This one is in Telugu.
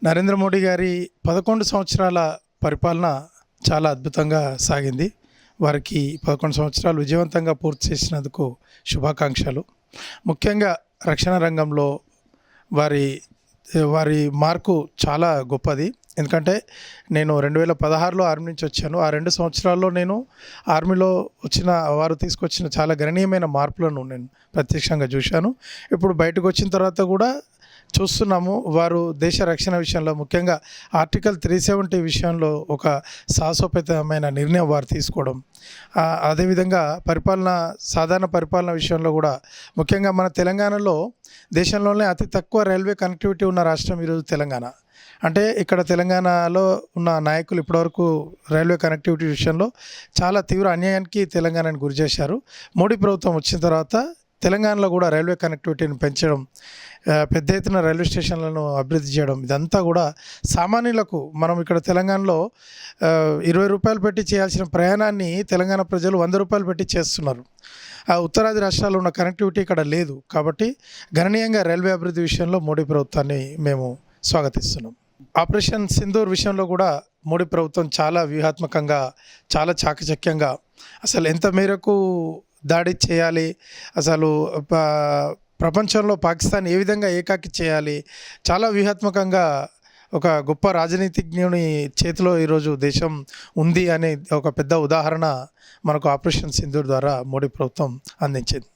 నరేంద్ర మోడీ గారి 11 సంవత్సరాల పరిపాలన చాలా అద్భుతంగా సాగింది. వారికి 11 సంవత్సరాలు విజయవంతంగా పూర్తి చేసినందుకు శుభాకాంక్షలు. ముఖ్యంగా రక్షణ రంగంలో వారి వారి మార్కు చాలా గొప్పది. ఎందుకంటే నేను 2016లో ఆర్మీ నుంచి వచ్చాను. ఆ 2 సంవత్సరాల్లో నేను ఆర్మీలో వారు తీసుకొచ్చిన చాలా గణనీయమైన మార్పులను నేను ప్రత్యక్షంగా చూశాను. ఇప్పుడు బయటకు వచ్చిన తర్వాత కూడా చూస్తున్నాము. వారు దేశ రక్షణ విషయంలో ముఖ్యంగా ఆర్టికల్ 370 విషయంలో ఒక సాహసోపేతమైన నిర్ణయం వారు తీసుకోవడం, అదేవిధంగా సాధారణ పరిపాలన విషయంలో కూడా ముఖ్యంగా మన తెలంగాణలో దేశంలోనే అతి తక్కువ రైల్వే కనెక్టివిటీ ఉన్న రాష్ట్రం ఈరోజు తెలంగాణ. అంటే ఇక్కడ తెలంగాణలో ఉన్న నాయకులు ఇప్పటివరకు రైల్వే కనెక్టివిటీ విషయంలో చాలా తీవ్ర అన్యాయానికి తెలంగాణను గురి చేశారు. మోడీ ప్రభుత్వం వచ్చిన తర్వాత తెలంగాణలో కూడా రైల్వే కనెక్టివిటీని పెంచడం, పెద్ద ఎత్తున రైల్వే స్టేషన్లను అభివృద్ధి చేయడం, ఇదంతా కూడా సామాన్యులకు మనం ఇక్కడ తెలంగాణలో 20 రూపాయలు పెట్టి చేయాల్సిన ప్రయాణాన్ని తెలంగాణ ప్రజలు 100 రూపాయలు పెట్టి చేస్తున్నారు. ఉత్తరాది రాష్ట్రాల్లో ఉన్న కనెక్టివిటీ ఇక్కడ లేదు. కాబట్టి గణనీయంగా రైల్వే అభివృద్ధి విషయంలో మోడీ ప్రభుత్వాన్ని మేము స్వాగతిస్తున్నాం. ఆపరేషన్ సింధూర్ విషయంలో కూడా మోడీ ప్రభుత్వం చాలా వ్యూహాత్మకంగా, చాలా చాకచక్యంగా అసలు ఎంత మేరకు దాడి చేయాలి, అసలు ప్రపంచంలో పాకిస్తాన్ ఏ విధంగా ఏకాకి చేయాలి, చాలా వ్యూహాత్మకంగా ఒక గొప్ప రాజనీతిజ్ఞుని చేతిలో ఈరోజు దేశం ఉంది అనే ఒక పెద్ద ఉదాహరణ మనకు ఆపరేషన్ సింధూర్ ద్వారా మోడీ ప్రభుత్వం అందించింది.